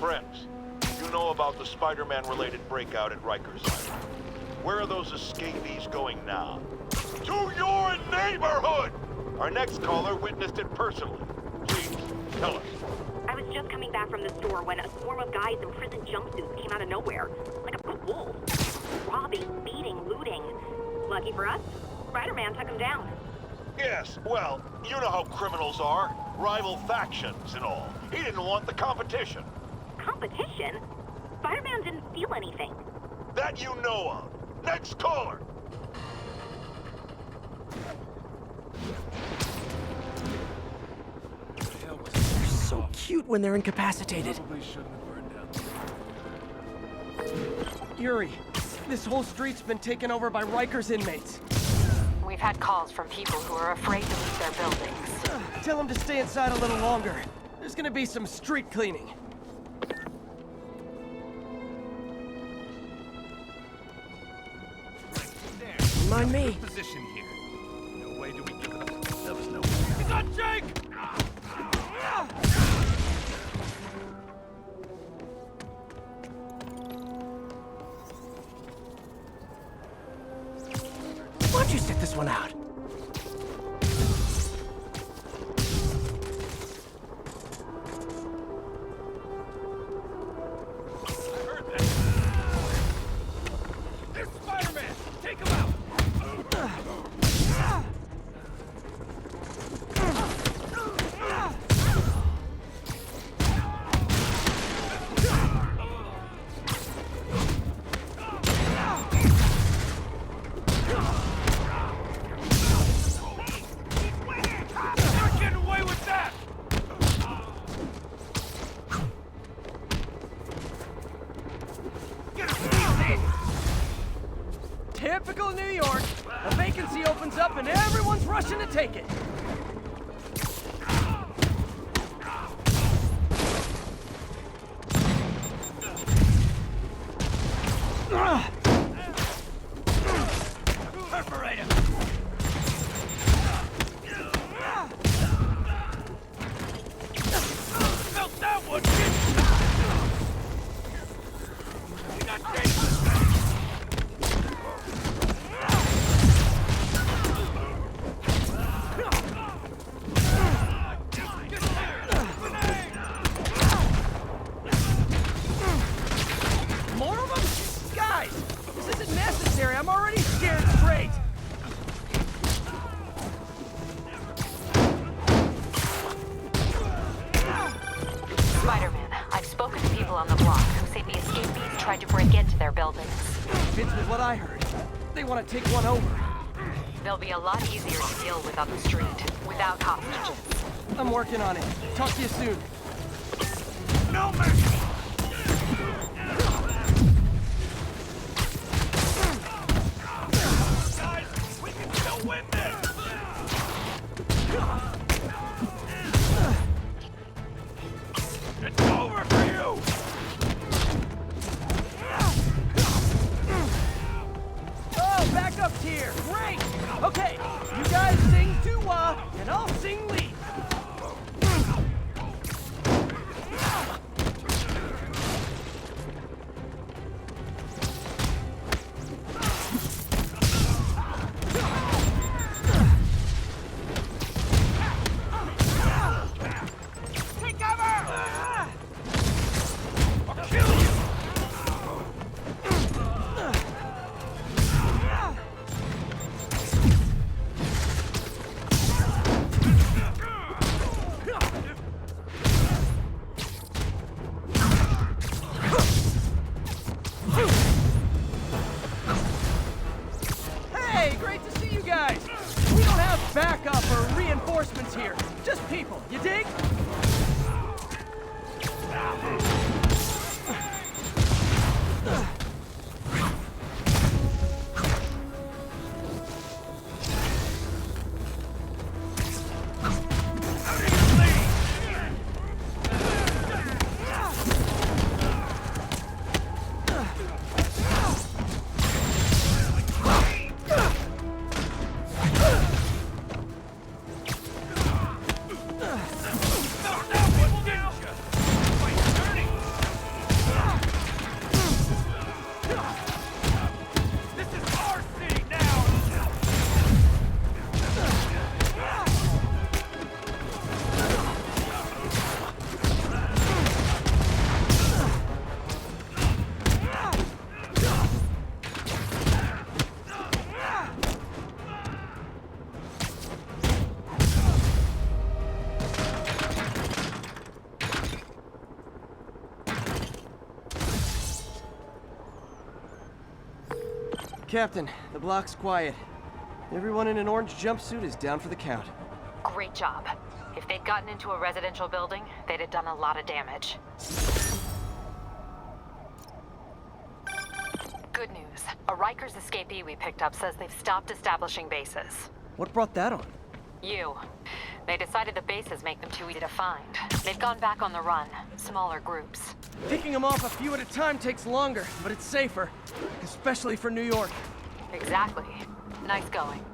Friends, you know about the Spider-Man-related breakout at Rikers Island. Where are those escapees going now? To your neighborhood! Our next caller witnessed it personally. Please, tell us. I was just coming back from the store when a swarm of guys in prison jumpsuits came out of nowhere. Like a pit bull. Robbing, beating, looting. Lucky for us, Spider-Man took them down. Yes, well, you know how criminals are. Rival factions and all. He didn't want the competition. Competition? Spider-Man didn't steal anything. That you know of. Next caller! They're so cute when they're incapacitated. Probably shouldn't have burned down. Yuri, this whole street's been taken over by Rikers inmates. We've had calls from people who are afraid to leave their buildings. Tell them to stay inside a little longer. There's gonna be some street cleaning. Mind me. Position here. No way do we give it up. There was no way. He's on Jake! Why don't you sit this one out? There's Spider-Man! Take him out! You're getting away with that! Get him! Typical New York. A vacancy opens up and everyone's rushing to take it. Perforate him! Felt that one, kid! You got Jason! More of them? Guys, this isn't necessary. I'm already scared straight. Spider-Man, I've spoken to people on the block who say the escapees tried to break into their buildings. Fits with what I heard. They want to take one over. They'll be a lot easier to deal with on the street, without hostages. I'm working on it. Talk to you soon. No mercy! Guys, we can still win this! It's over for you! Oh, backup's here. Great. Okay, you guys sing doo-wah, and I'll sing lead. Captain, the block's quiet. Everyone in an orange jumpsuit is down for the count. Great job. If they'd gotten into a residential building, they'd have done a lot of damage. Good news. A Rikers escapee we picked up says they've stopped establishing bases. What brought that on? You. They decided the bases make them too easy to find. They've gone back on the run. Smaller groups. Picking them off a few at a time takes longer, but it's safer. Especially for New York. Exactly. Nice going.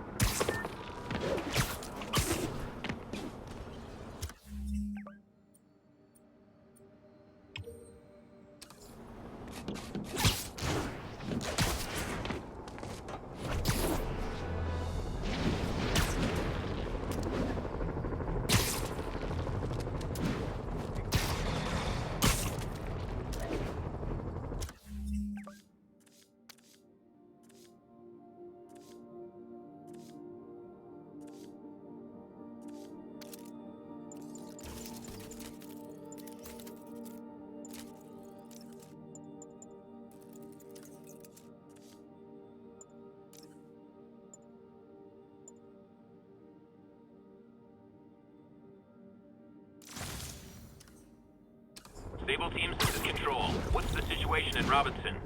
Stable teams, this is Control. What's the situation in Robinson?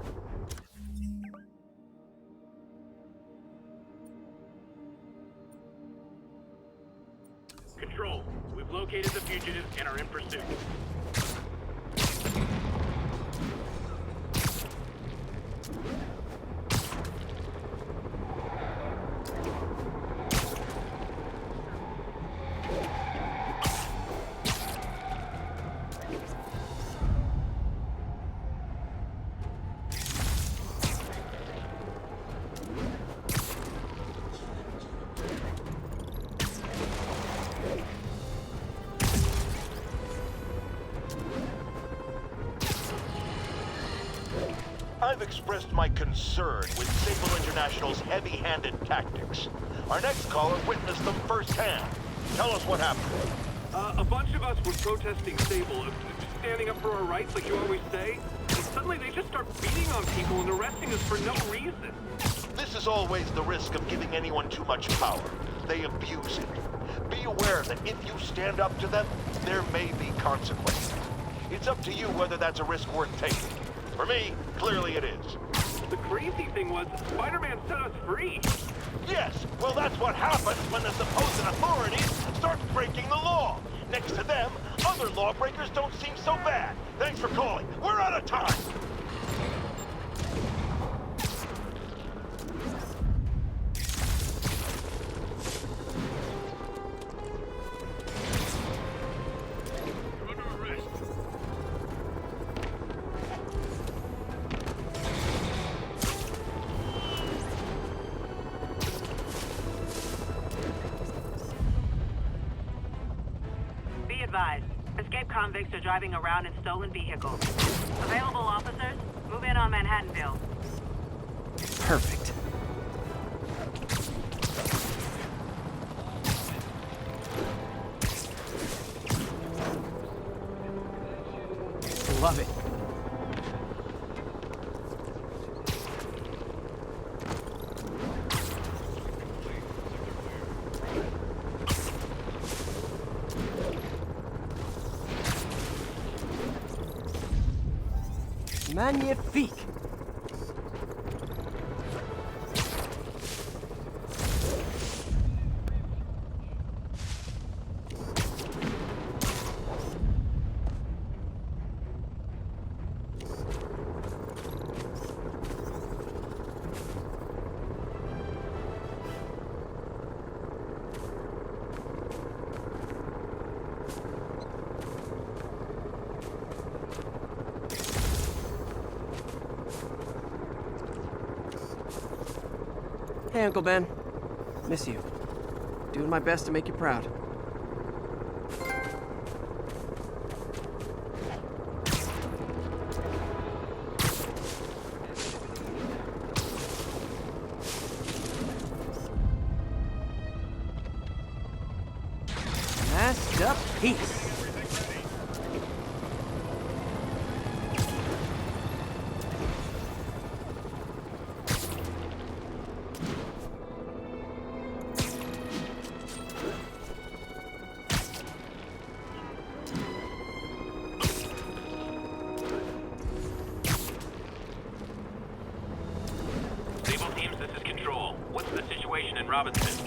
Control, we've located the fugitive and are in pursuit. I've expressed my concern with Sable International's heavy-handed tactics. Our next caller witnessed them firsthand. Tell us what happened. A bunch of us were protesting Sable, standing up for our rights like you always say, and suddenly they just start beating on people and arresting us for no reason. This is always the risk of giving anyone too much power. They abuse it. Be aware that if you stand up to them, there may be consequences. It's up to you whether that's a risk worth taking. For me, clearly it is. The crazy thing was, Spider-Man set us free. Yes, well that's what happens when the supposed authorities start breaking the law. Next to them, other lawbreakers don't seem so bad. Thanks for calling. We're out of time. You're under arrest. Be advised, escaped convicts are driving around in stolen vehicles. Available officers, move in on Manhattanville. Perfect. Love it. Magnifique. Hey, Uncle Ben. Miss you. Doing my best to make you proud. Masterpiece. Robinson.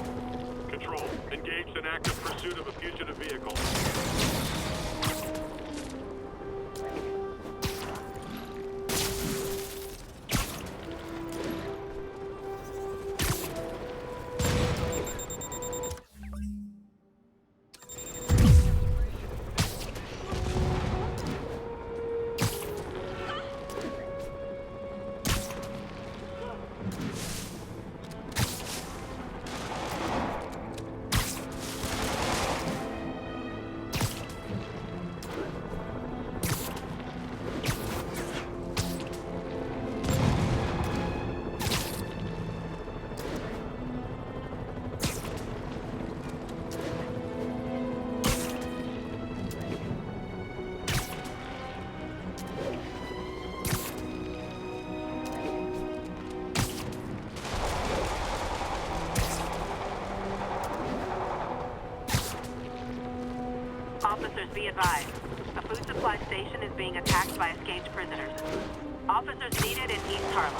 Control, engaged in active pursuit of a fugitive vehicle. Officers, be advised. A food supply station is being attacked by escaped prisoners. Officers needed in East Harlem.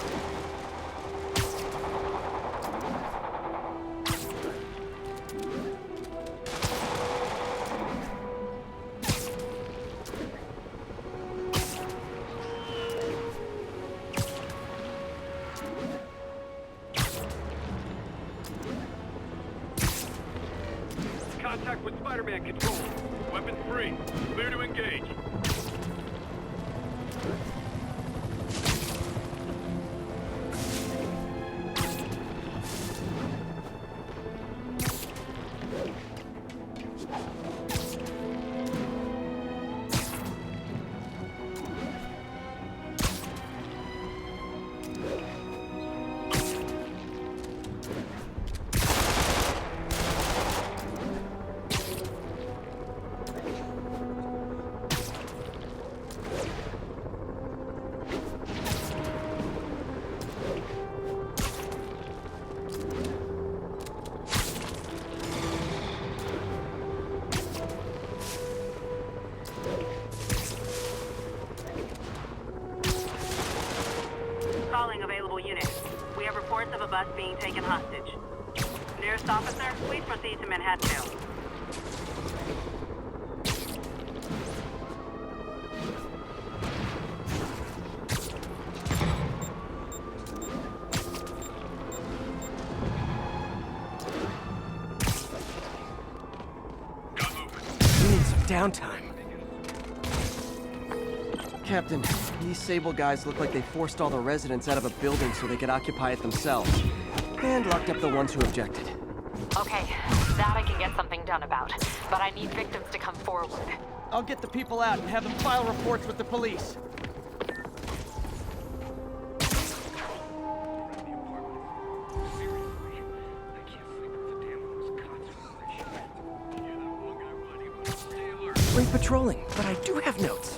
Contact with Spider-Man Control. Weapons free. Clear to engage. Calling available units. We have reports of a bus being taken hostage. Nearest officer, please proceed to Manhattanville. We need some downtime. Captain, these Sable guys look like they forced all the residents out of a building so they could occupy it themselves. And locked up the ones who objected. Okay, that I can get something done about. But I need victims to come forward. I'll get the people out and have them file reports with the police. Great patrolling, but I do have notes.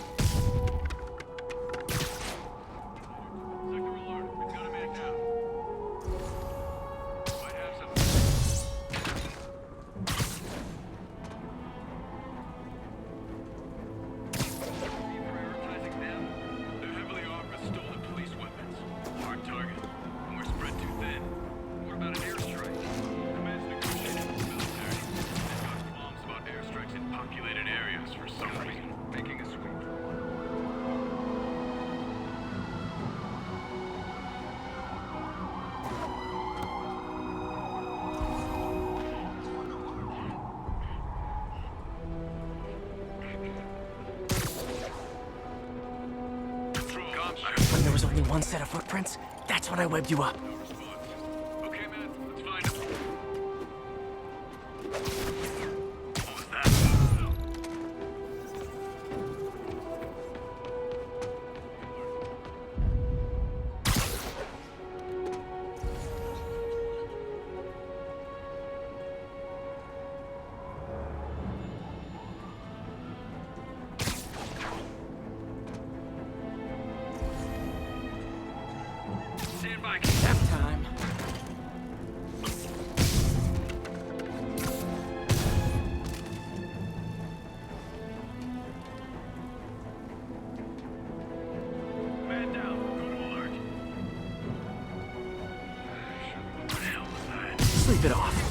When there was only one set of footprints, that's when I webbed you up. Okay, man, let's find him. What was that? Stand by. Nap time. Man down. Go to alert. What the hell was that? Sleep keep it off.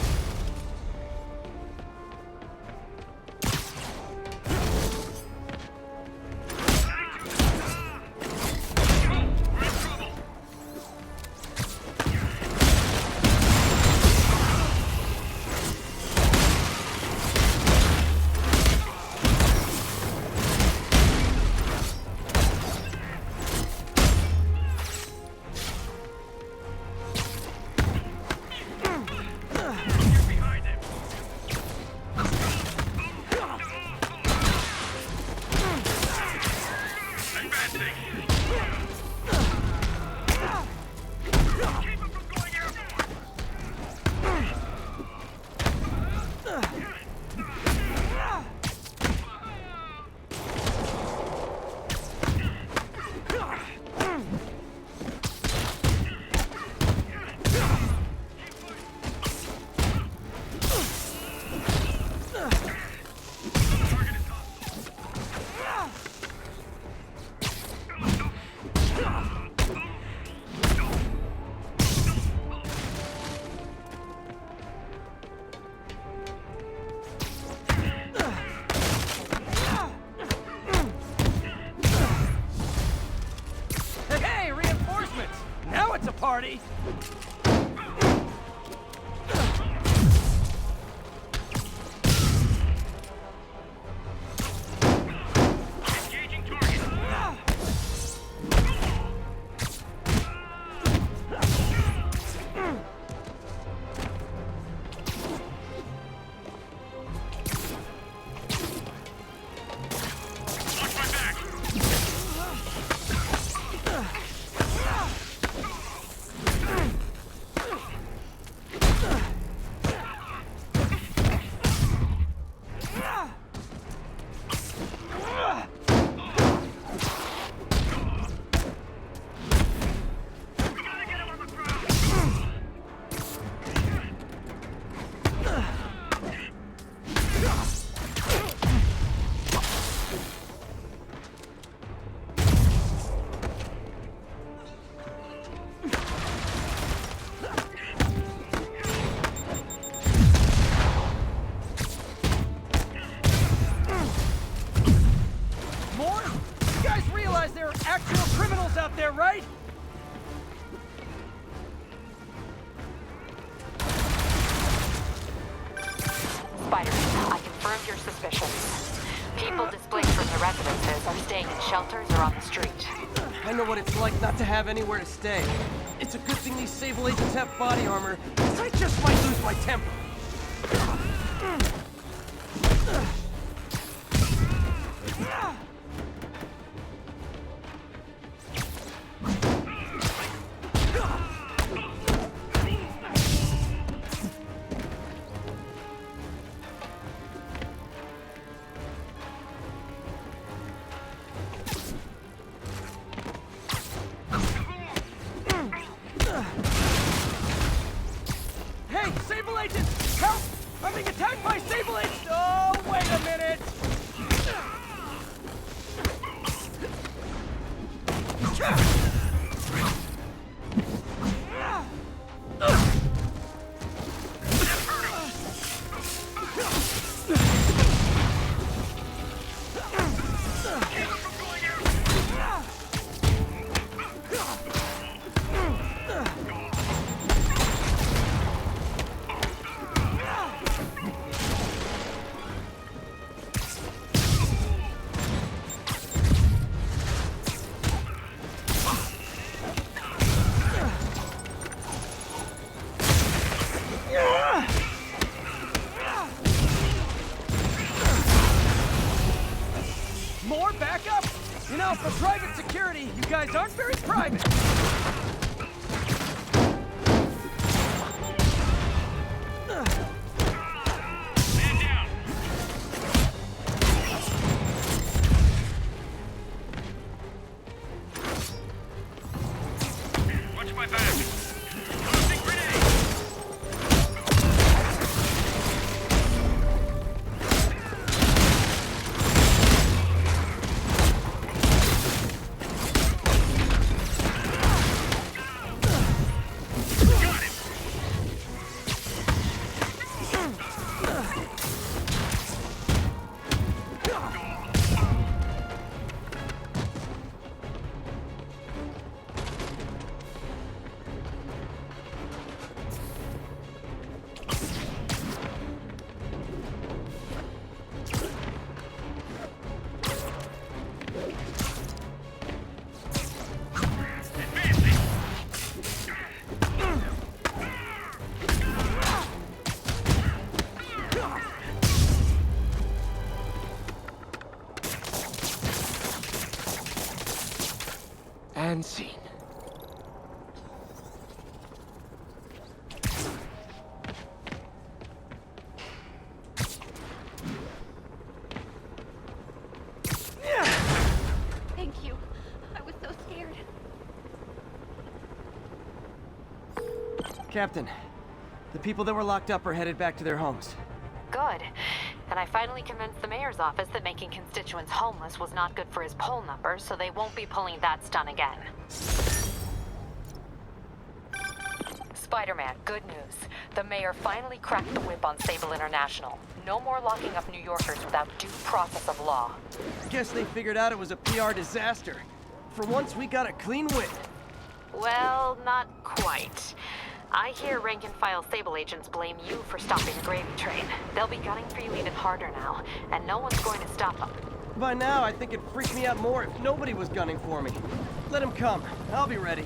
Hey, reinforcements! Now it's a party! Engaging target! Watch my back! More? You guys realize there are actual criminals out there, right? Spider-Man, I confirmed your suspicions. People displaced from the residences are staying in shelters or on the street. I know what it's like not to have anywhere to stay. It's a good thing these Sable agents have body armor, 'cause I just might lose my temper. Hey, Sable agents! Help! I'm being attacked by Sable agents! Oh, wait a minute! More backup? You know, for private security, you guys aren't very private. Man down. Watch my back. Tossing grenade. And scene. Thank you. I was so scared. Captain, the people that were locked up are headed back to their homes. Good. And I finally convinced the mayor's office that making constituents homeless was not good for his poll numbers, so they won't be pulling that stunt again. Spider-Man, good news. The mayor finally cracked the whip on Sable International. No more locking up New Yorkers without due process of law. Guess they figured out it was a PR disaster. For once, we got a clean win. Well, not quite. I hear rank-and-file Sable agents blame you for stopping the gravy train. They'll be gunning for you even harder now, and no one's going to stop them. By now, I think it'd freak me out more if nobody was gunning for me. Let them come. I'll be ready.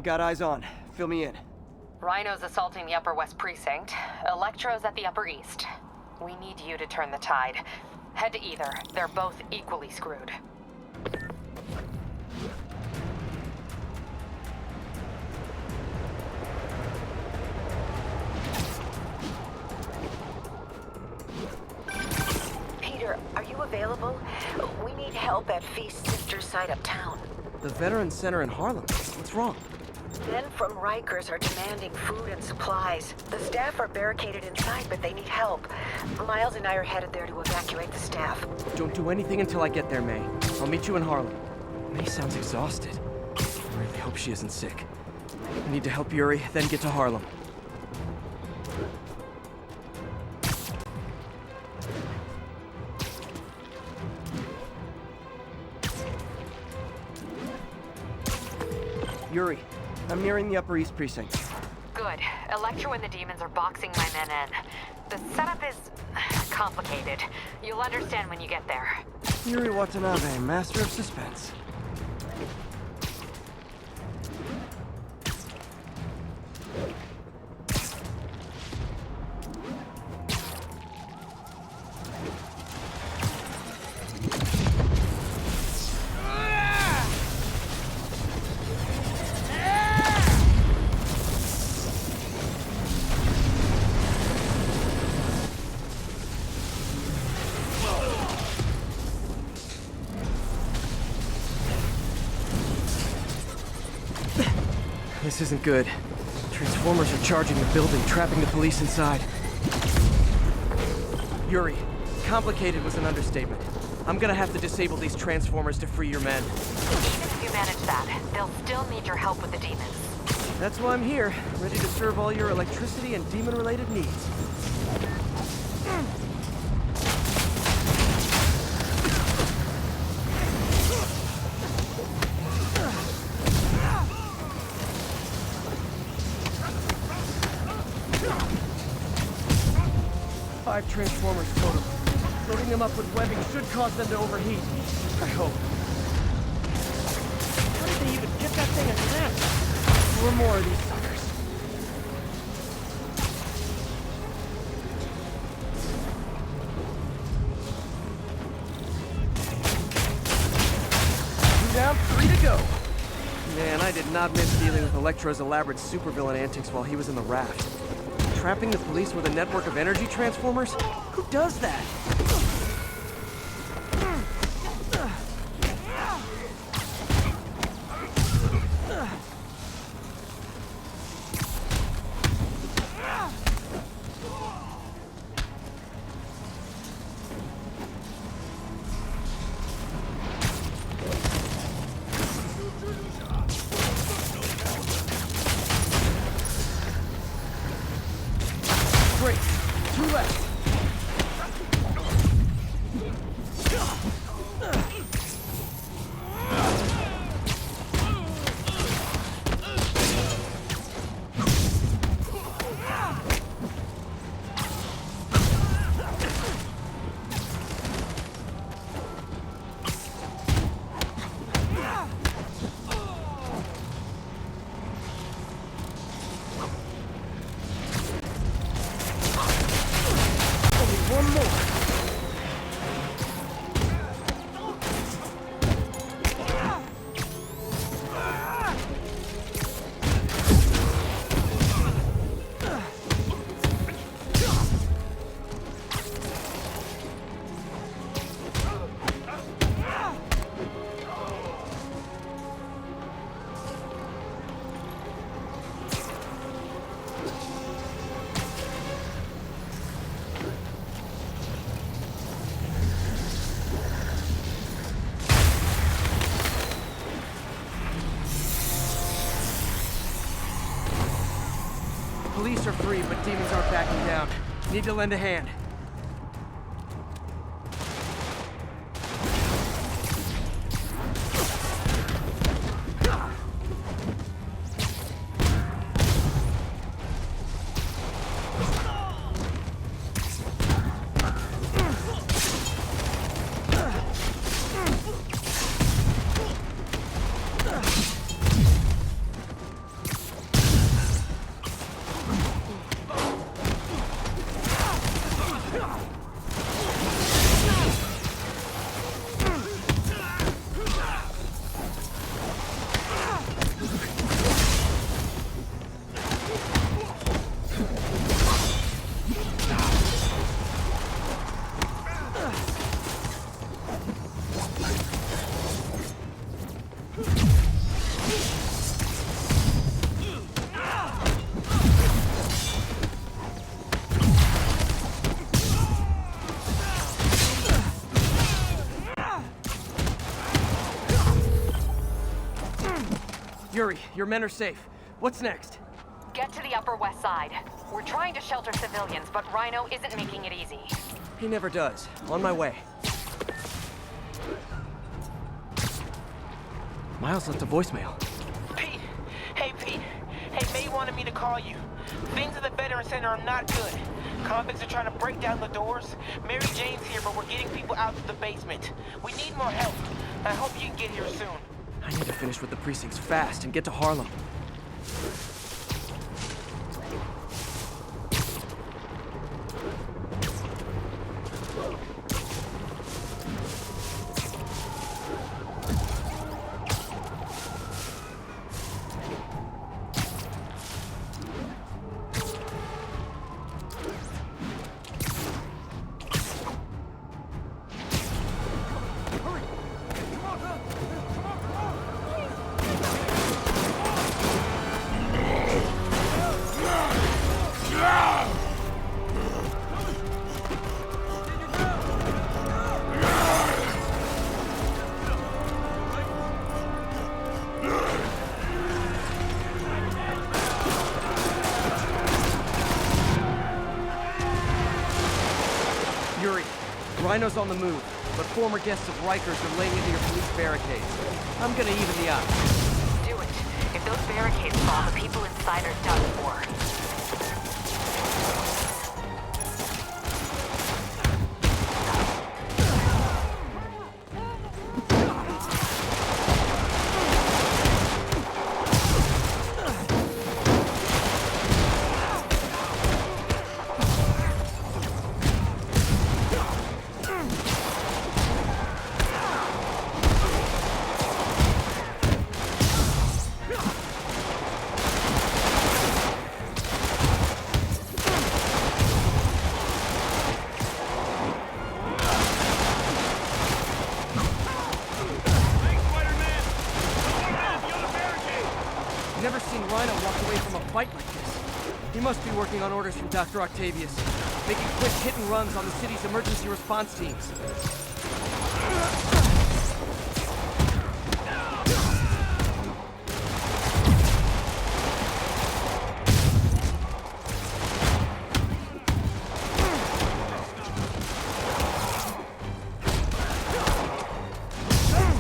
Got eyes on. Fill me in. Rhino's assaulting the Upper West Precinct. Electro's at the Upper East. We need you to turn the tide. Head to either. They're both equally screwed. Peter, are you available? We need help at Feast's sister site uptown. The Veterans Center in Harlem. What's wrong? Men from Rikers are demanding food and supplies. The staff are barricaded inside, but they need help. Miles and I are headed there to evacuate the staff. Don't do anything until I get there, May. I'll meet you in Harlem. May sounds exhausted. I really hope she isn't sick. I need to help Yuri, then get to Harlem. Yuri, I'm nearing the Upper East Precinct. Good. Electro and the demons are boxing my men in. The setup is complicated. You'll understand when you get there. Yuri Watanabe, master of suspense. This isn't good. Transformers are charging the building, trapping the police inside. Yuri, complicated was an understatement. I'm gonna have to disable these transformers to free your men. Even if you manage that, they'll still need your help with the demons. That's why I'm here, ready to serve all your electricity and demon-related needs. Five transformers total. Loading them up with webbing should cause them to overheat. I hope. How did they even get that thing attached? 4 more of these suckers. Two down, 3 to go. Man, I did not miss dealing with Elektra's elaborate supervillain antics while he was in the raft. Trapping the police with a network of energy transformers? Who does that? Great. 2 left. One more. Police are free, but demons aren't backing down. Need to lend a hand. Yuri, your men are safe. What's next? Get to the Upper West Side. We're trying to shelter civilians, but Rhino isn't making it easy. He never does. On my way. Miles left a voicemail. Pete! Hey, Pete. Hey, May wanted me to call you. Things at the Veteran Center are not good. Convicts are trying to break down the doors. Mary Jane's here, but we're getting people out to the basement. We need more help. I hope you can get here soon. I need to finish with the precincts fast and get to Harlem. Rhino's on the move, but former guests of Rikers are laying into your police barricades. I'm gonna even the odds. Do it. If those barricades fall, the people inside are done for. Never seen Rhino walk away from a fight like this. He must be working on orders from Dr. Octavius, making quick hit and runs on the city's emergency response teams.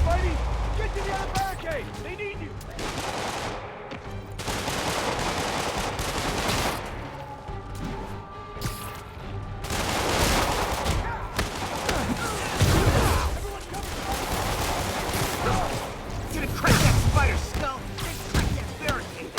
Spidey! Get to the other barricade! They need you! Gonna crack that spider skull! Crack that barricade!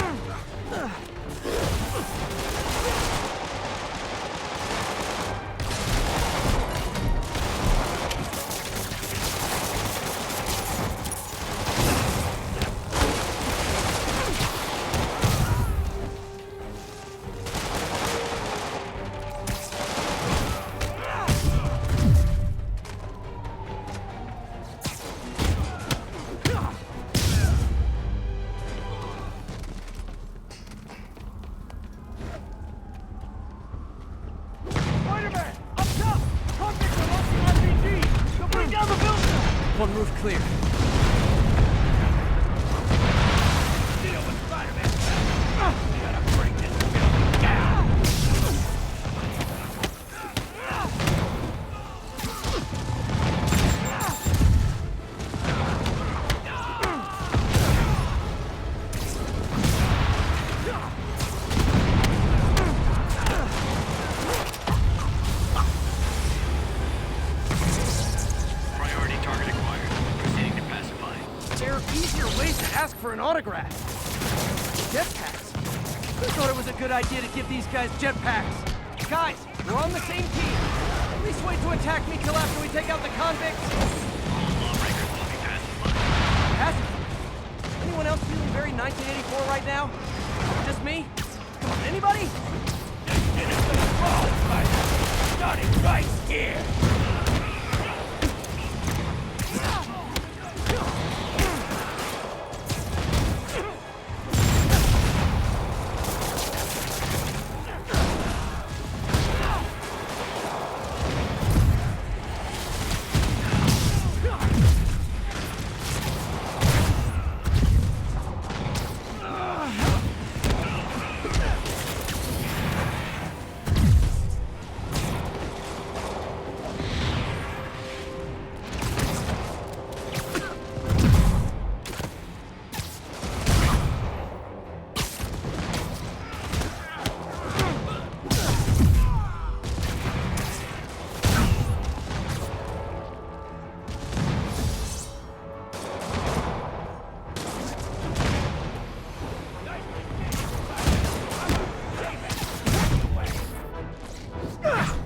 Spider-Man! Up top! Convicts are launching RPGs! They'll bring down the building! One roof clear. Deal with Spider-Man! We gotta break this building down! Priority target acquired. Proceeding to pacify. There are easier ways to ask for an autograph. Jetpacks. Who thought it was a good idea to give these guys jetpacks? Guys, we're on the same team. At least wait to attack me till after we take out the convicts. All lawbreakers will be pacified. Pacify. Anyone else feeling very 1984 right now? Just me? Come on, anybody? Get it to the ball, Spider! Starting right here!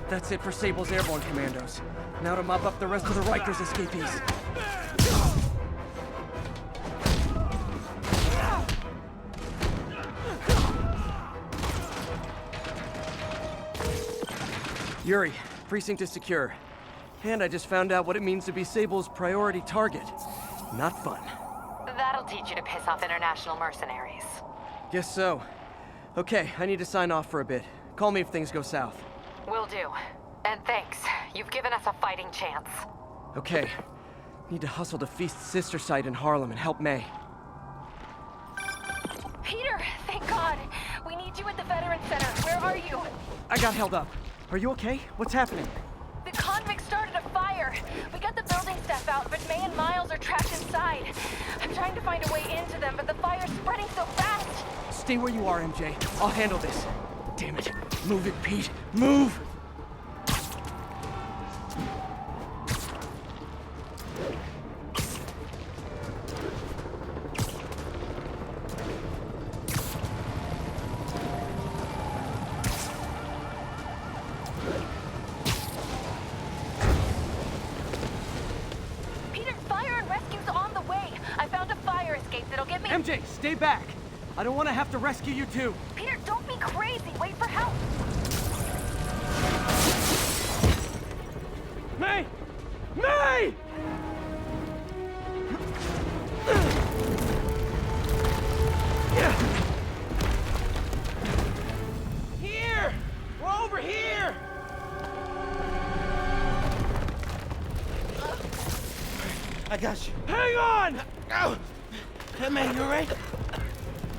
That's it for Sable's airborne commandos. Now to mop up the rest of the Rikers escapees. Yuri, precinct is secure. And I just found out what it means to be Sable's priority target. Not fun. That'll teach you to piss off international mercenaries. Guess so. Okay, I need to sign off for a bit. Call me if things go south. Will do. And thanks. You've given us a fighting chance. Okay. Need to hustle to Feast's sister site in Harlem and help May. Peter, thank God. We need you at the Veterans Center. Where are you? I got held up. Are you okay? What's happening? The convicts started a fire. Miles are trapped inside. I'm trying to find a way into them, but the fire's spreading so fast. Stay where you are, MJ. I'll handle this. Damn it. Move it, Pete. Move! Peter, fire and rescue's on the way. I found a fire escape that'll get me... MJ, stay back! I don't want to have to rescue you too. Peter, don't be crazy. Wait for help. May! May! Here! We're over here! I got you. Hang on! Ow! Hey, man, you alright?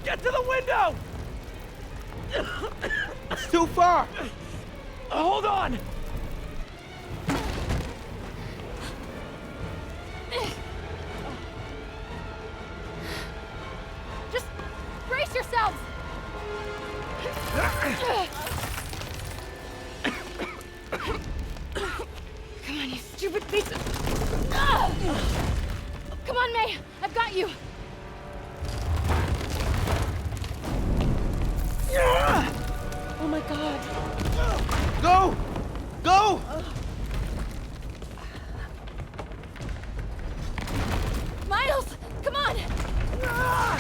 Get to the window! It's too far. Hold on! Just brace yourselves! Come on, you stupid piece of... Come on, May! I've got you! Oh my god. Go! Go! Miles! Come on! No!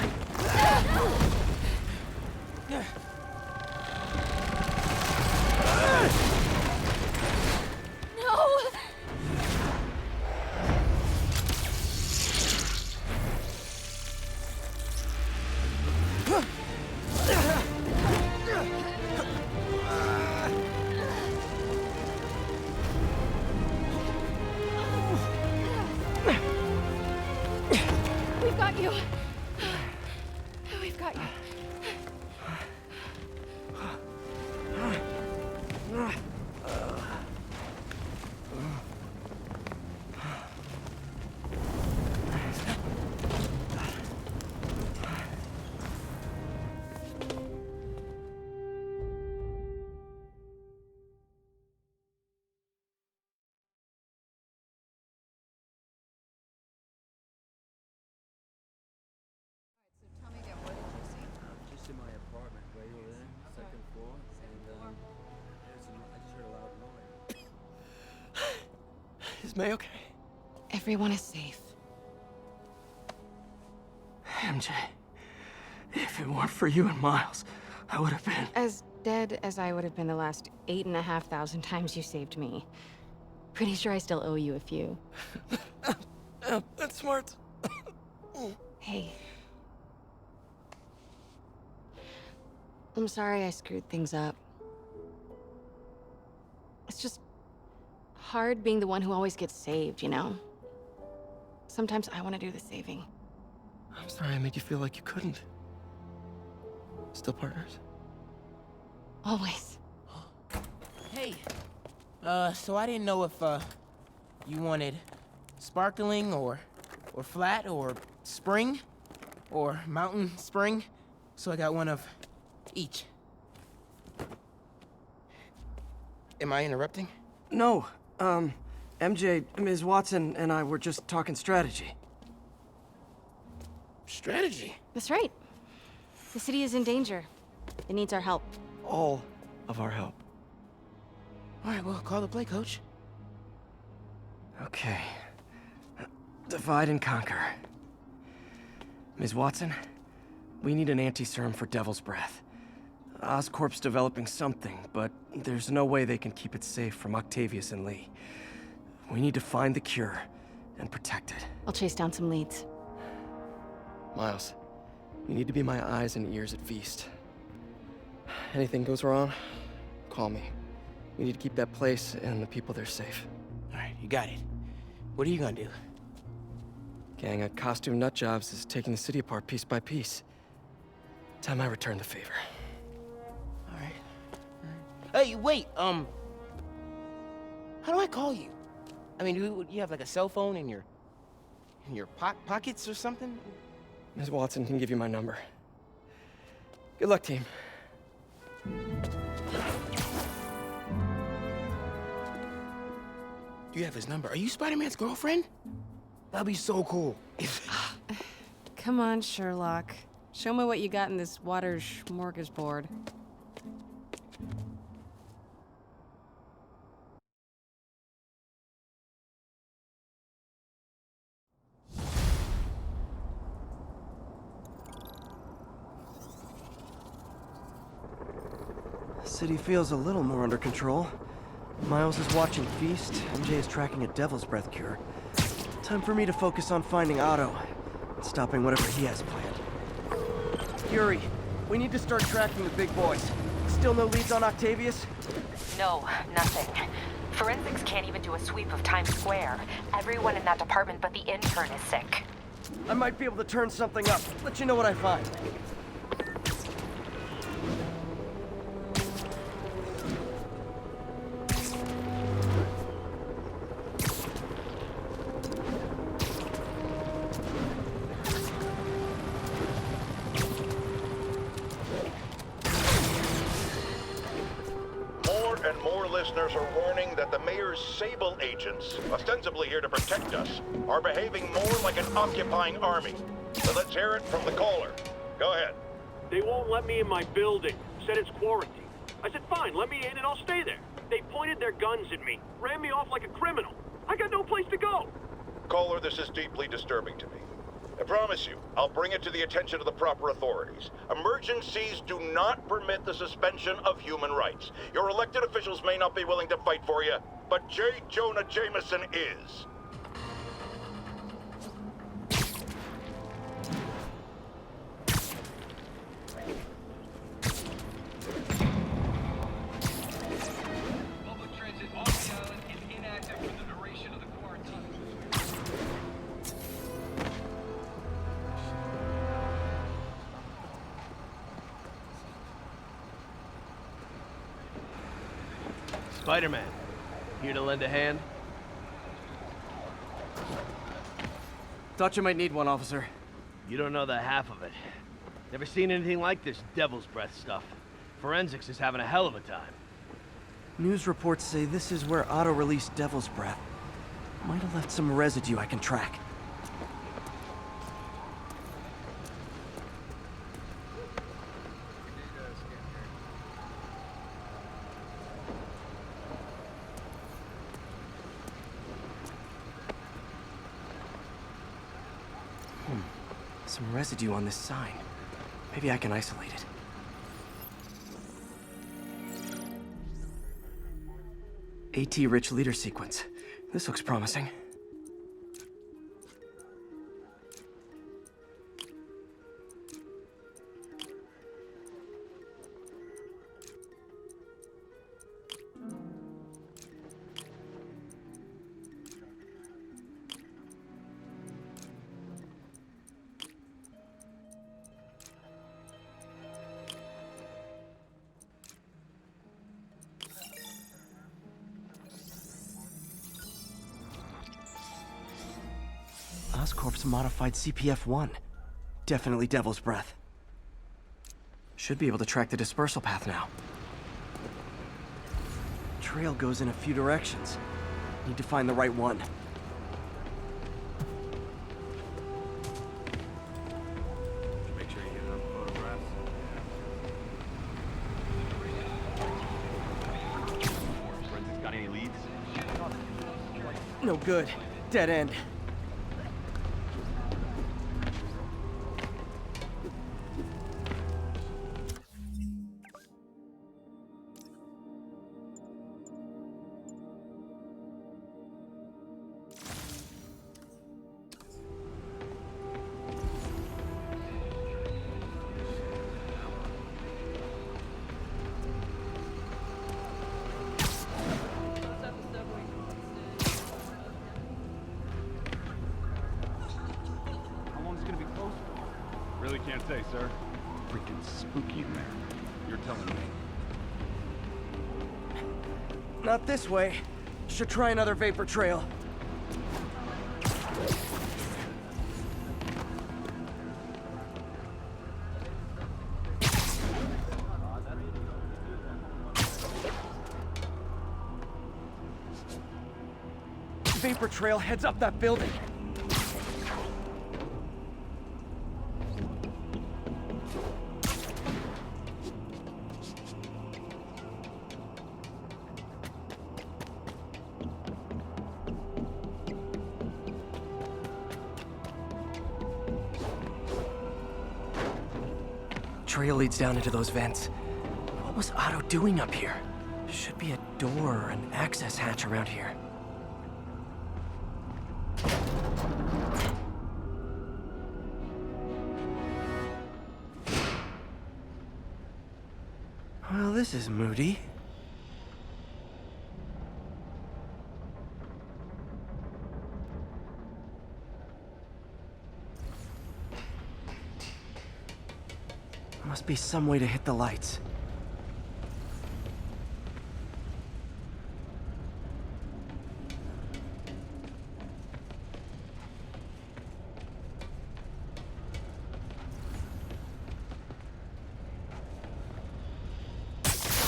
We've got you. We've got you. Just in my apartment, right over there, second floor, and I just heard a loud noise. Is May okay? Everyone is safe. MJ, if it weren't for you and Miles, I would have been... As dead as I would have been the last 8,500 times you saved me. Pretty sure I still owe you a few. That's smart. Hey. I'm sorry I screwed things up. It's just hard being the one who always gets saved, you know? Sometimes I want to do the saving. I'm sorry I made you feel like you couldn't. Still partners? Always. Hey. So I didn't know if, you wanted sparkling or flat or spring or mountain spring. So I got one of each. Am I interrupting? No. MJ, Ms. Watson, and I were just talking strategy. Strategy? That's right. The city is in danger. It needs our help. All of our help. All right, well, call the play, coach. Okay. Divide and conquer. Ms. Watson, we need an anti-serum for Devil's Breath. Oscorp's developing something, but there's no way they can keep it safe from Octavius and Lee. We need to find the cure and protect it. I'll chase down some leads. Miles, you need to be my eyes and ears at Feast. Anything goes wrong, call me. We need to keep that place and the people there safe. All right, you got it. What are you gonna do? Gang at Costume Nutjobs is taking the city apart piece by piece. Time I return the favor. All right. Hey, wait, how do I call you? I mean, you have like a cell phone in your In your pockets or something? Ms. Watson can give you my number. Good luck, team. You have his number. Are you Spider-Man's girlfriend? That'd be so cool. Come on, Sherlock. Show me what you got in this water smorgasbord. City feels a little more under control. Miles is watching Feast, MJ is tracking a Devil's Breath cure. Time for me to focus on finding Otto and stopping whatever he has planned. Yuri, we need to start tracking the big boys. Still no leads on Octavius? No, nothing. Forensics can't even do a sweep of Times Square. Everyone in that department but the intern is sick. I might be able to turn something up. Let you know what I find. Listeners are warning that the mayor's Sable agents, ostensibly here to protect us, are behaving more like an occupying army. So let's hear it from the caller. Go ahead. They won't let me in my building. Said it's quarantine. I said, fine, let me in and I'll stay there. They pointed their guns at me, ran me off like a criminal. I got no place to go. Caller, this is deeply disturbing to me. I promise you, I'll bring it to the attention of the proper authorities. Emergencies do not permit the suspension of human rights. Your elected officials may not be willing to fight for you, but J. Jonah Jameson is. Public transit on the island is inactive for the duration of the quarantine. Spider-Man, here to lend a hand? Thought you might need one, officer. You don't know the half of it. Never seen anything like this Devil's Breath stuff. Forensics is having a hell of a time. News reports say this is where Otto released Devil's Breath. Might have left some residue I can track. Some residue on this sign. Maybe I can isolate it. AT-rich leader sequence. This looks promising. Oscorp's modified CPF-1. Definitely Devil's Breath. Should be able to track the dispersal path now. Trail goes in a few directions. Need to find the right one. Make sure you get enough photographs. Forensics got any leads? No good. Dead end. Really can't say, sir. Freaking spooky in there. You're telling me. Not this way. Should try another vapor trail. vapor trail heads up that building. Trail leads down into those vents. What was Otto doing up here? Should be a door or an access hatch around here. Well, this is moody. Must be some way to hit the lights.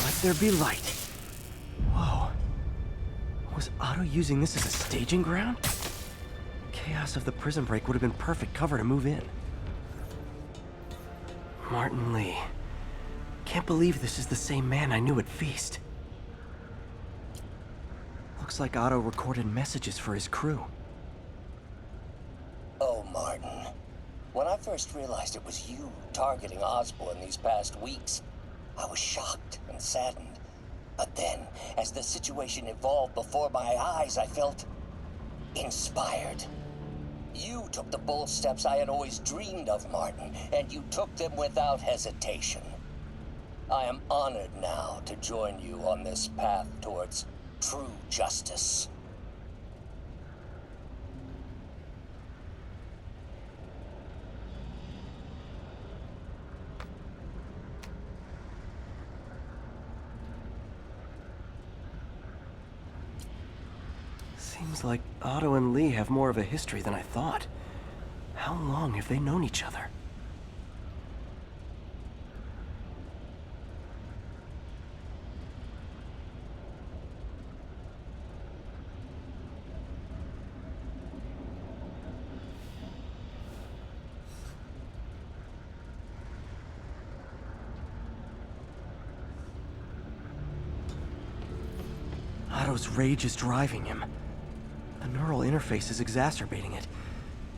Let there be light. Whoa. Was Otto using this as a staging ground? Chaos of the prison break would have been perfect cover to move in. Martin Lee. Can't believe this is the same man I knew at Feast. Looks like Otto recorded messages for his crew. Oh, Martin. When I first realized it was you targeting Osborn these past weeks, I was shocked and saddened. But then, as the situation evolved before my eyes, I felt inspired. You took the bold steps I had always dreamed of, Martin, and you took them without hesitation. I am honored now to join you on this path towards true justice. Seems like Otto and Lee have more of a history than I thought. How long have they known each other? Otto's rage is driving him. The neural interface is exacerbating it,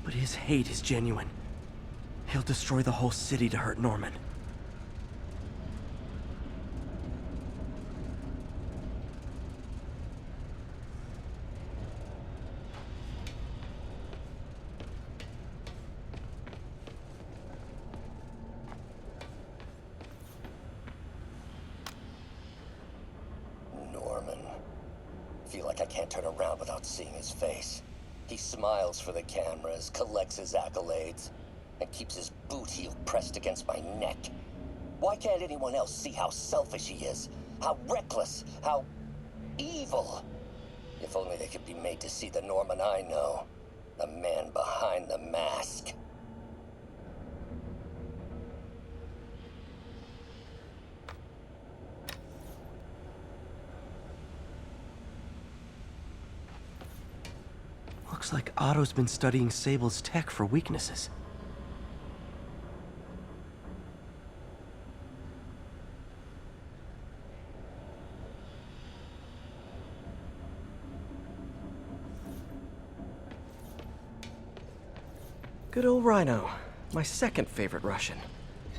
but his hate is genuine. He'll destroy the whole city to hurt Norman. Feel like I can't turn around without seeing his face. He smiles for the cameras, collects his accolades, and keeps his boot heel pressed against my neck. Why can't anyone else see how selfish he is? How reckless, how evil? If only they could be made to see the Norman I know. The man behind the mask. Looks like Otto's been studying Sable's tech for weaknesses. Good old Rhino. My second favorite Russian.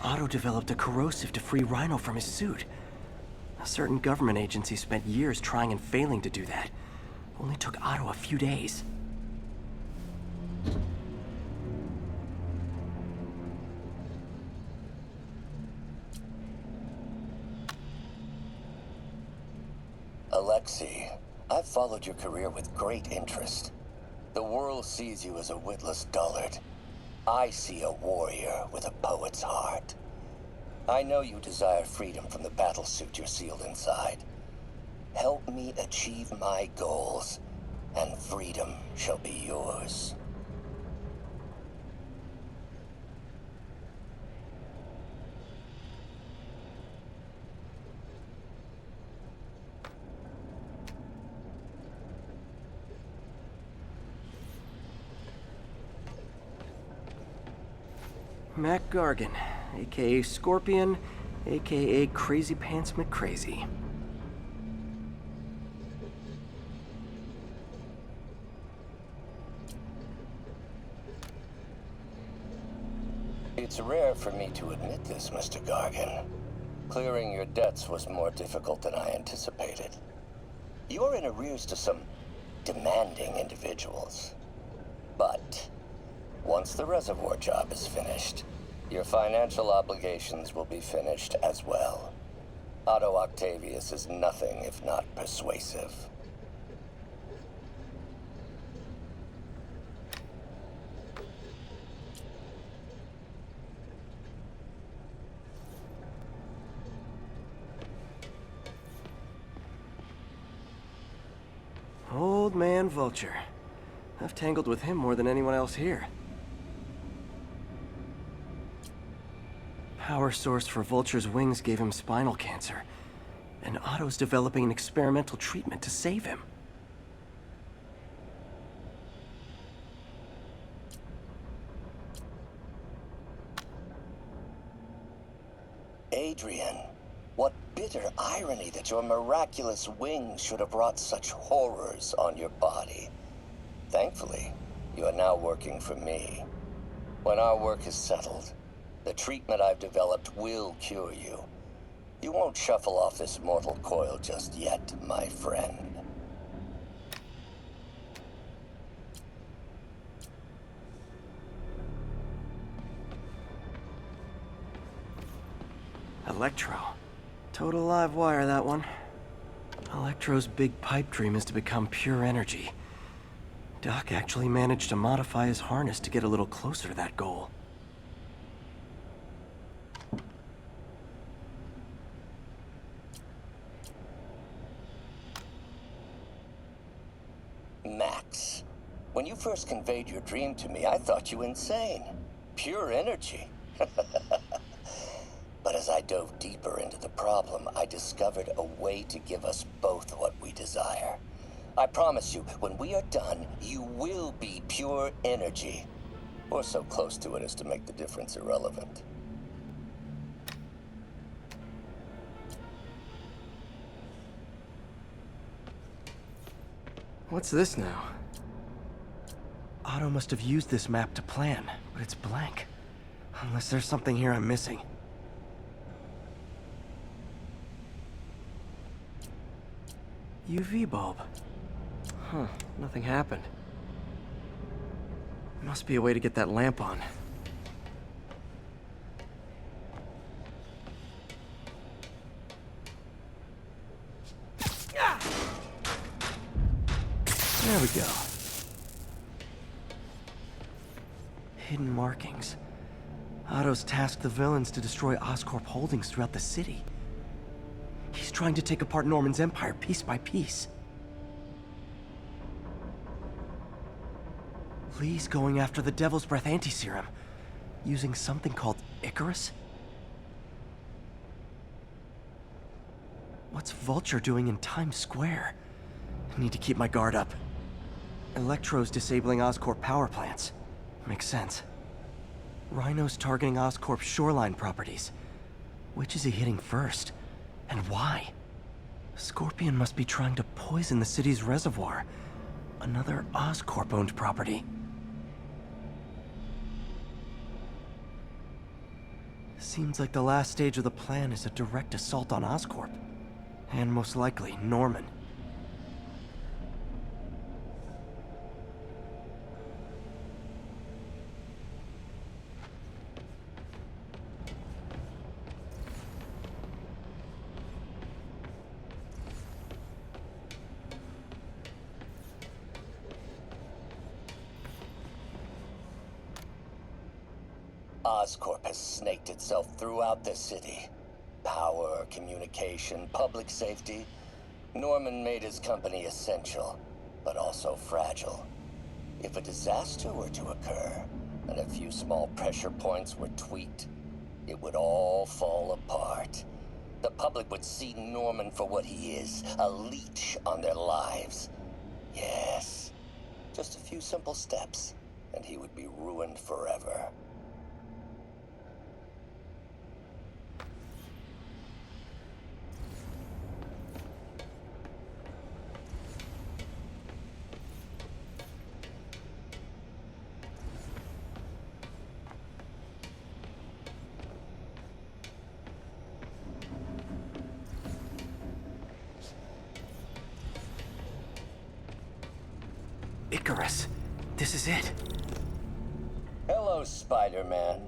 Otto developed a corrosive to free Rhino from his suit. A certain government agency spent years trying and failing to do that. Only took Otto a few days. Alexei, I've followed your career with great interest. The world sees you as a witless dullard. I see a warrior with a poet's heart. I know you desire freedom from the battlesuit you're sealed inside. Help me achieve my goals, and freedom shall be yours. Mac Gargan, aka Scorpion, aka Crazy Pants McCrazy. It's rare for me to admit this, Mr. Gargan. Clearing your debts was more difficult than I anticipated. You're in arrears to some demanding individuals. But once the reservoir job is finished, your financial obligations will be finished as well. Otto Octavius is nothing if not persuasive. Old man Vulture. I've tangled with him more than anyone else here. Power source for Vulture's wings gave him spinal cancer, and Otto's developing an experimental treatment to save him. Adrian, what bitter irony that your miraculous wings should have wrought such horrors on your body. Thankfully, you are now working for me. When our work is settled, the treatment I've developed will cure you. You won't shuffle off this mortal coil just yet, my friend. Electro. Total live wire, that one. Electro's big pipe dream is to become pure energy. Doc actually managed to modify his harness to get a little closer to that goal. Max, when you first conveyed your dream to me, I thought you insane. Pure energy. But as I dove deeper into the problem, I discovered a way to give us both what we desire. I promise you, when we are done, you will be pure energy. Or so close to it as to make the difference irrelevant. What's this now? Otto must have used this map to plan, but it's blank. Unless there's something here I'm missing. UV bulb. Huh, nothing happened. Must be a way to get that lamp on. There we go. Hidden markings. Otto's tasked the villains to destroy Oscorp holdings throughout the city. He's trying to take apart Norman's empire piece by piece. Lee's going after the Devil's Breath anti-serum, using something called Icarus? What's Vulture doing in Times Square? I need to keep my guard up. Electro's disabling Oscorp power plants. Makes sense. Rhino's targeting Oscorp's shoreline properties. Which is he hitting first? And why? Scorpion must be trying to poison the city's reservoir. Another Oscorp-owned property. Seems like the last stage of the plan is a direct assault on Oscorp. And most likely, Norman. Oscorp has snaked itself throughout the city. Power, communication, public safety. Norman made his company essential, but also fragile. If a disaster were to occur, and a few small pressure points were tweaked, it would all fall apart. The public would see Norman for what he is, a leech on their lives. Yes, just a few simple steps, and he would be ruined forever. Icarus. This is it. Hello, Spider-Man.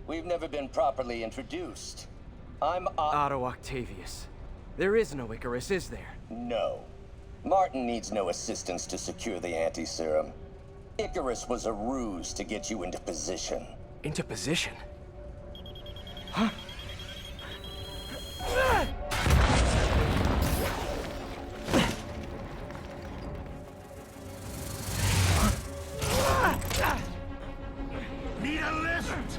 We've never been properly introduced. I'm Otto Octavius. There is no Icarus, is there? No. Martin needs no assistance to secure the anti-serum. Icarus was a ruse to get you into position. Into position? Huh? Need a lift?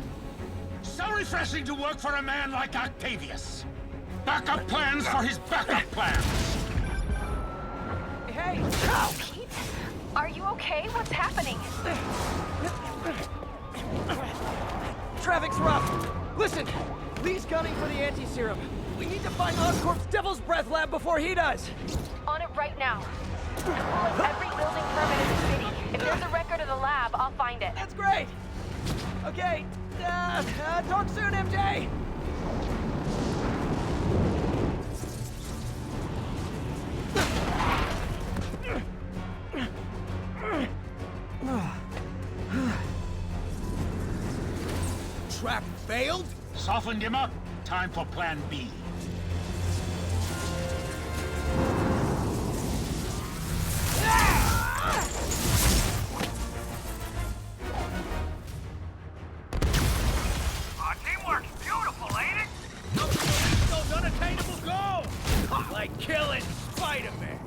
So refreshing to work for a man like Octavius. Backup plans for his backup plans. Hey! Pete? Are you okay? What's happening? Traffic's rough. Listen, Lee's gunning for the anti-serum. We need to find Oscorp's Devil's Breath lab before he does. On it right now. I'm pulling every building permit in the city. If there's a record of the lab, I'll find it. That's great. Okay, talk soon, MJ. Trap failed? Softened him up. Time for plan B. Teamwork's beautiful, ain't it? Those unattainable goals! Like killing Spider-Man.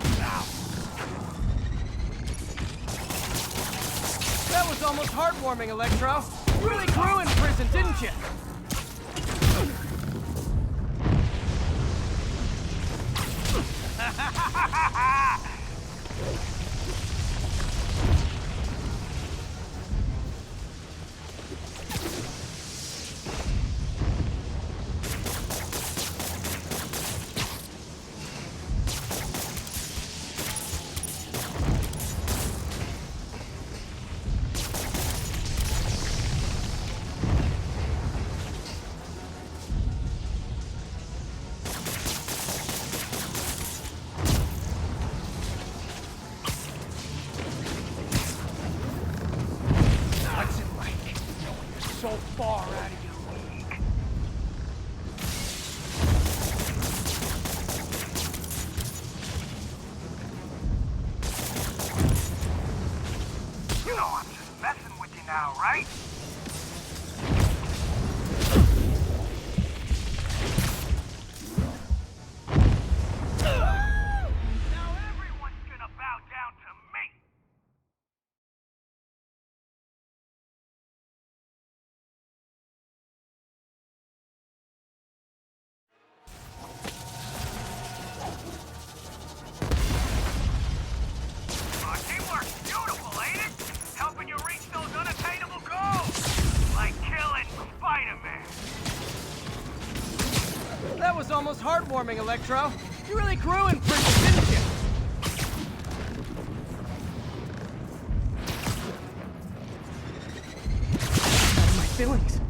That was almost heartwarming, Electro. You really grew in prison, didn't you? So far out of your league. You know I'm just messing with you now, right? Now everyone's gonna bow down to me. Teamwork's beautiful, ain't it? Helping you reach those unattainable goals. Like killing Spider-Man. That was almost heartwarming, Electro. You really grew in prison, didn't you? My feelings.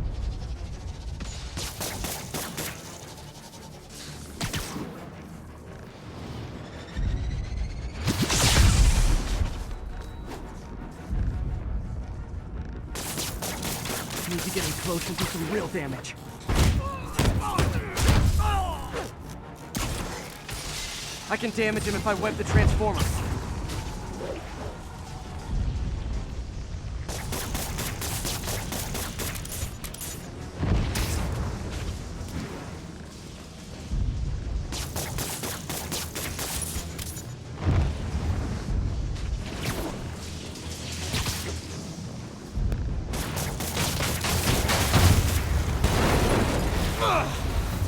Need to get in close and do some real damage. I can damage him if I web the transformer.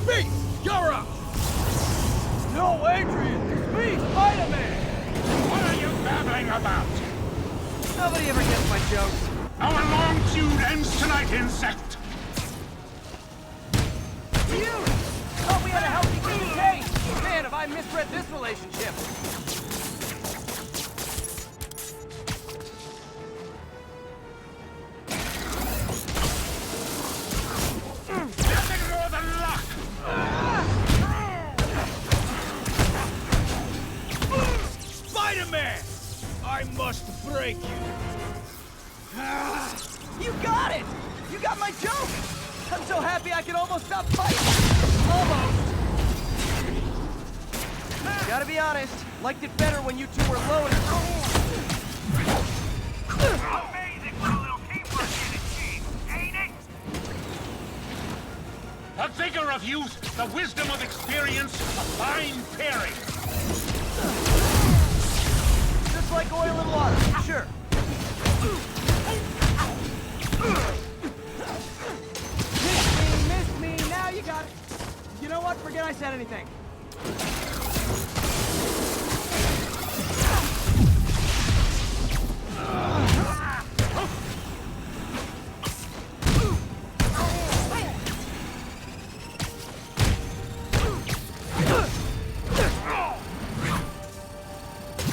Me! You're up! No, Adrian! It's me, Spider-Man! What are you babbling about? Nobody ever gets my jokes. Our long feud ends tonight, insect! You! Thought we had a healthy give and take! Man, have I misread this relationship! Nothing more than luck! Spider-Man! I must break you. a joke! I'm so happy I can almost stop fighting! Almost! Gotta be honest, liked it better when you two were loaded. Amazing what a little teamwork can achieve, ain't it? The vigor of youth, the wisdom of experience, a fine pairing. Just like oil and water, sure. Miss me, now you got it. You know what? Forget I said anything.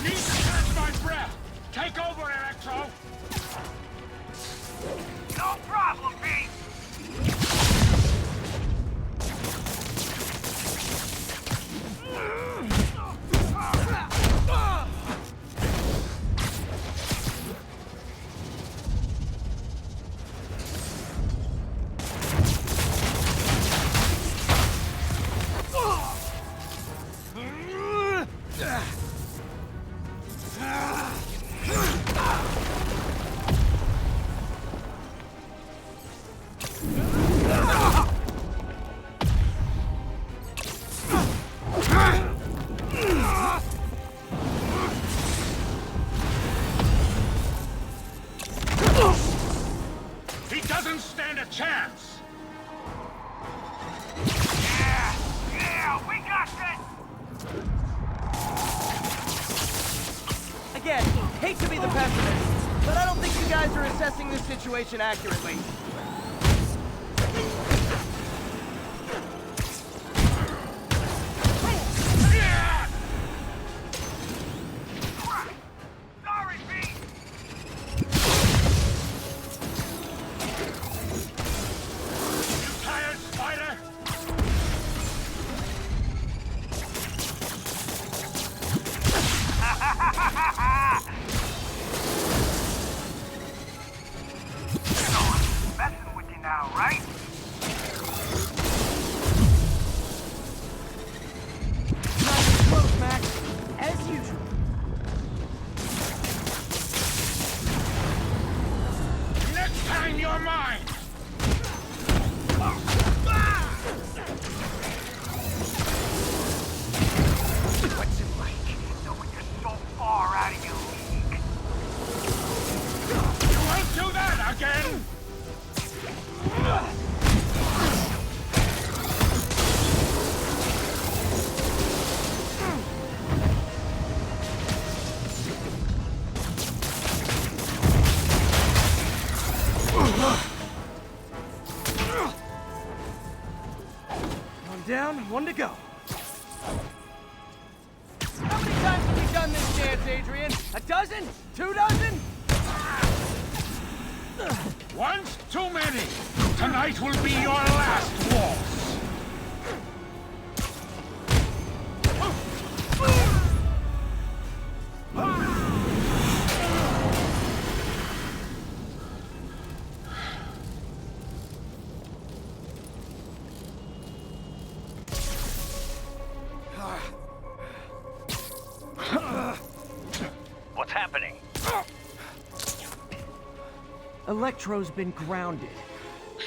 Need to catch my breath. Take over, Electro. No problem, Pete. He doesn't stand a chance. Yeah, we got this. Again, hate to be the pessimist, but I don't think you guys are assessing this situation accurately. Sorry, Pete. You tired, Spider? Messing with you now, right? Nice close, Max. As usual. Next time you're mine. What's it like knowing you're so far out of your league? You won't do that again. One down, one to go. How many times have we done this dance, Adrian? A dozen? 2 dozen? Once too many. Tonight will be your last waltz. What's happening? Electro's been grounded.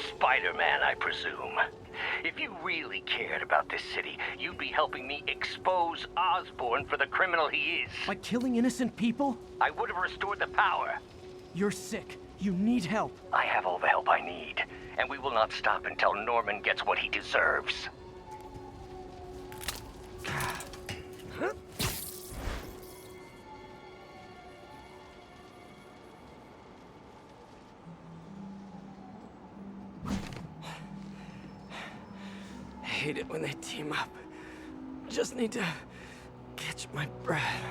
Spider-Man, I presume. If you really cared about this city, you'd be helping me expose Osborn for the criminal he is. By killing innocent people? I would have restored the power. You're sick. You need help. I have all the help I need, and we will not stop until Norman gets what he deserves. I hate it when they team up. Just need to catch my breath.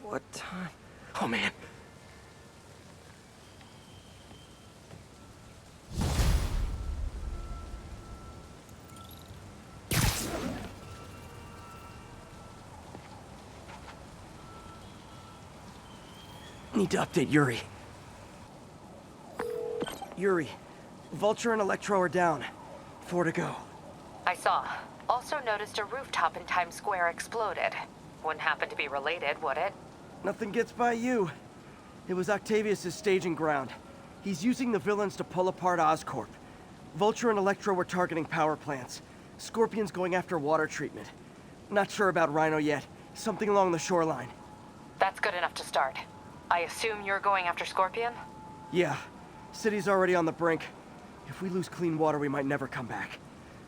What time? Oh man, Need to update Yuri. Yuri, Vulture and Electro are down. 4 to go. I saw. Also noticed a rooftop in Times Square exploded. Wouldn't happen to be related, would it? Nothing gets by you. It was Octavius' staging ground. He's using the villains to pull apart Oscorp. Vulture and Electro were targeting power plants. Scorpion's going after water treatment. Not sure about Rhino yet. Something along the shoreline. That's good enough to start. I assume you're going after Scorpion? Yeah. City's already on the brink. If we lose clean water, we might never come back.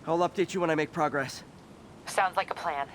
I'll update you when I make progress. Sounds like a plan.